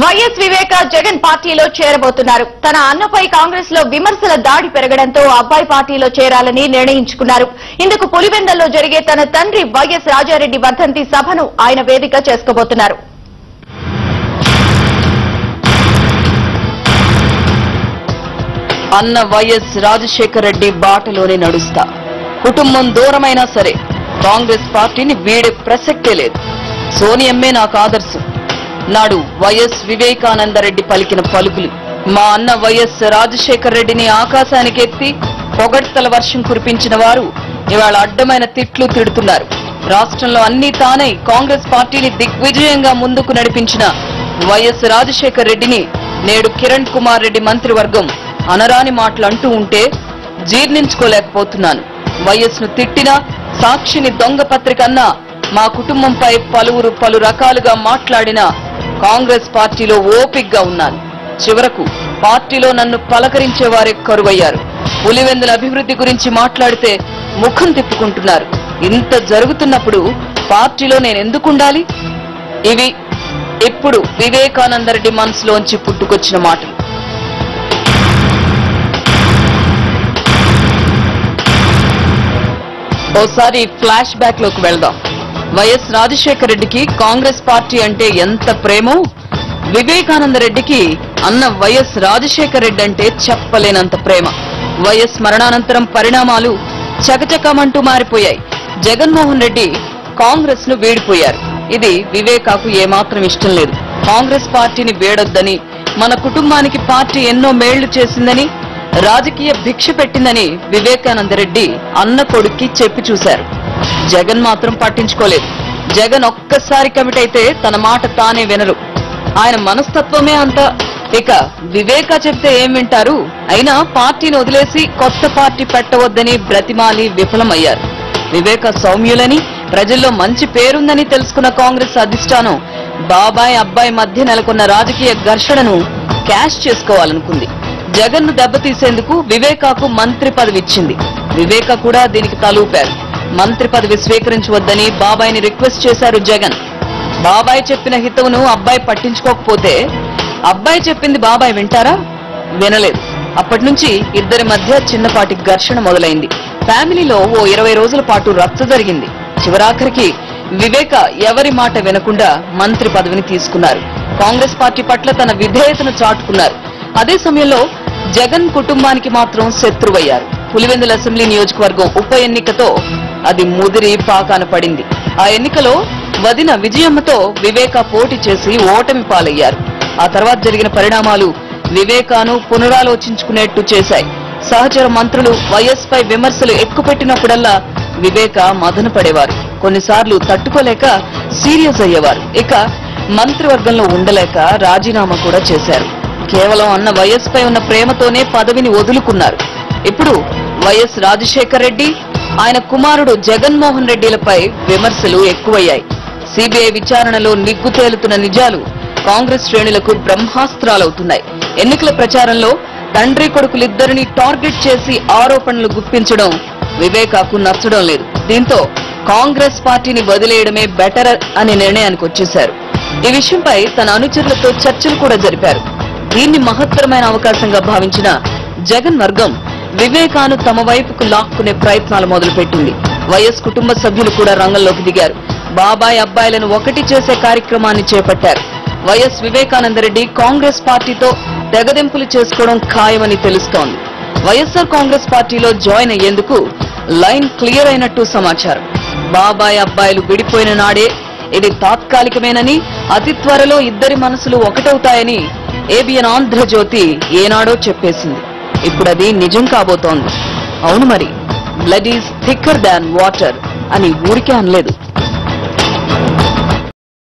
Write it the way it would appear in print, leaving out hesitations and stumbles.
YS వివేక జగన్ పార్టీలో చేరబోతున్నారు. తన అన్నపై కాంగ్రెస్ లో విమర్శల దాడి పెరగడంతో అబ్బాయి పార్టీలో చేరాలని నిర్ణయించుకున్నారు. ఇందుకు పులివెందల్లో జరిగే తన తండ్రి వైఎస్ రాజారెడ్డి వర్ధంతి సభను ఆయన వేదిక చేసుకోబోతున్నారు. అన్న వైఎస్ రాజశేఖర్ రెడ్డి బాటలోనే నడుస్తా. కుటుంబం దూరమైనా సరే కాంగ్రెస్ పార్టీని వీడే ప్రసక్తే లేదు. సోనియమ్మే నాకు ఆదర్శం నాడు వైఎస్ వివేకానందరెడ్డి పలికిన పలుకులు. మా అన్న వైఎస్ రాజశేఖర్ రెడ్డిని ఆకాశానికి ఎత్తి పొగడ్తల వర్షం కురిపించిన వారు ఇవాళ అడ్డమైన తిట్లు తిడుతున్నారు. రాష్ట్రంలో అన్ని తానై కాంగ్రెస్ పార్టీని దిగ్విజయంగా ముందుకు నడిపించిన వైఎస్ రాజశేఖర్ రెడ్డిని నేడు కిరణ్ కుమార్ రెడ్డి మంత్రివర్గం అనరాని మాటలు అంటూ ఉంటే జీర్ణించుకోలేకపోతున్నాను. వైఎస్ ను తిట్టినా, సాక్షిని దొంగ పత్రిక అన్నా, మా కుటుంబంపై పలువురు పలు రకాలుగా మాట్లాడినా కాంగ్రెస్ పార్టీలో ఓపిగ్గా ఉన్నాను. చివరకు పార్టీలో నన్ను పలకరించేవారే కరువయ్యారు. పులివెందుల అభివృద్ధి గురించి మాట్లాడితే ముఖం తిప్పుకుంటున్నారు. ఇంత జరుగుతున్నప్పుడు పార్టీలో నేనెందుకుండాలి? ఇవి ఇప్పుడు వివేకానందరెడ్డి మనసులోంచి పుట్టుకొచ్చిన మాటలు. ఓసారి ఫ్లాష్ బ్యాక్ లోకి వెళ్దాం. వైఎస్ రాజశేఖర్ రెడ్డికి కాంగ్రెస్ పార్టీ అంటే ఎంత ప్రేమో, వివేకానందరెడ్డికి అన్న వైఎస్ రాజశేఖర్ రెడ్డి అంటే చెప్పలేనంత ప్రేమ. వైఎస్ మరణానంతరం పరిణామాలు చకచకమంటూ మారిపోయాయి. జగన్మోహన్ రెడ్డి కాంగ్రెస్ ను వీడిపోయారు. ఇది వివేకాకు ఏమాత్రం ఇష్టం లేదు. కాంగ్రెస్ పార్టీని వేడొద్దని, మన కుటుంబానికి పార్టీ ఎన్నో మేళ్లు చేసిందని, రాజకీయ భిక్ష పెట్టిందని వివేకానందరెడ్డి అన్న కొడుక్కి చెప్పి చూశారు. జగన్ మాత్రం పట్టించుకోలేదు. జగన్ ఒక్కసారి కమిట్ అయితే తన మాట తానే వినరు. ఆయన మనస్తత్వమే అంత. ఇక వివేక చెప్తే ఏం వింటారు? అయినా పార్టీని వదిలేసి కొత్త పార్టీ పెట్టవద్దని బ్రతిమాలి విఫలమయ్యారు. వివేక సౌమ్యులని, ప్రజల్లో మంచి పేరుందని తెలుసుకున్న కాంగ్రెస్ అధిష్టానం బాబాయ్ అబ్బాయి మధ్య నెలకొన్న రాజకీయ ఘర్షణను క్యాష్ చేసుకోవాలనుకుంది. జగన్ ను దెబ్బతీసేందుకు వివేకాకు మంత్రి పదవి ఇచ్చింది. వివేక కూడా దీనికి తలూపారు. మంత్రి పదవి స్వీకరించవద్దని బాబాయిని రిక్వెస్ట్ చేశారు జగన్. బాబాయ్ చెప్పిన హితవును అబ్బాయి పట్టించుకోకపోతే అబ్బాయి చెప్పింది బాబాయ్ వింటారా? వినలేదు. అప్పటి నుంచి ఇద్దరి మధ్య చిన్నపాటి ఘర్షణ మొదలైంది. ఫ్యామిలీలో ఓ 20 రోజుల పాటు రచ్చ జరిగింది. చివరాఖరికి వివేక ఎవరి మాట వినకుండా మంత్రి పదవిని తీసుకున్నారు. కాంగ్రెస్ పార్టీ పట్ల తన విధేయతను చాటుకున్నారు. అదే సమయంలో జగన్ కుటుంబానికి మాత్రం శత్రువయ్యారు. పులివెందుల అసెంబ్లీ నియోజకవర్గం ఉప ఎన్నికతో అది ముదిరి పాకాన పడింది. ఆ ఎన్నికలో వదిన విజయమ్మతో వివేక పోటీ చేసి ఓటమి పాలయ్యారు. ఆ తర్వాత జరిగిన పరిణామాలు వివేకాను పునరాలోచించుకునేట్టు చేశాయి. సహచర మంత్రులు వైఎస్ పై విమర్శలు ఎక్కుపెట్టినప్పుడల్లా వివేక మదన పడేవారు. కొన్నిసార్లు తట్టుకోలేక సీరియస్ అయ్యేవారు. ఇక మంత్రివర్గంలో ఉండలేక రాజీనామా కూడా చేశారు. కేవలం అన్న వైఎస్ పై ఉన్న ప్రేమతోనే పదవిని వదులుకున్నారు. ఇప్పుడు వైఎస్ రాజశేఖర్ రెడ్డి, ఆయన కుమారుడు జగన్మోహన్ రెడ్డిలపై విమర్శలు ఎక్కువయ్యాయి. సిబిఐ విచారణలో నిగ్గు తేలుతున్న నిజాలు కాంగ్రెస్ శ్రేణులకు బ్రహ్మాస్త్రాలవుతున్నాయి. ఎన్నికల ప్రచారంలో తండ్రి కొడుకులిద్దరిని టార్గెట్ చేసి ఆరోపణలు గుప్పించడం వివేకాకు నచ్చడం లేదు. దీంతో కాంగ్రెస్ పార్టీని వదిలేయడమే బెటర్ అనే నిర్ణయానికి వచ్చేశారు. ఈ విషయంపై తన అనుచరులతో చర్చలు కూడా జరిపారు. దీన్ని మహత్తరమైన అవకాశంగా భావించిన జగన్ వర్గం వివేకాను తమ వైపుకు లాక్కునే ప్రయత్నాలు మొదలుపెట్టింది. వైఎస్ కుటుంబ సభ్యులు కూడా రంగంలోకి దిగారు. బాబాయ్ అబ్బాయిలను ఒకటి చేసే కార్యక్రమాన్ని చేపట్టారు. వైఎస్ వివేకానందరెడ్డి కాంగ్రెస్ పార్టీతో తెగదెంపులు చేసుకోవడం ఖాయమని తెలుస్తోంది. వైఎస్ఆర్ కాంగ్రెస్ పార్టీలో జాయిన్ అయ్యేందుకు లైన్ క్లియర్ అయినట్టు సమాచారం. బాబాయ్ అబ్బాయిలు విడిపోయిన నాడే ఇది తాత్కాలికమేనని, అతి త్వరలో ఇద్దరి మనసులు ఒకటవుతాయని ఏబిఎన్ ఆంధ్రజ్యోతి ఏనాడో చెప్పేసింది. ఇప్పుడు అది నిజం కాబోతోంది. అవును మరి, blood is thicker than water అని ఊరికే అనలేదు.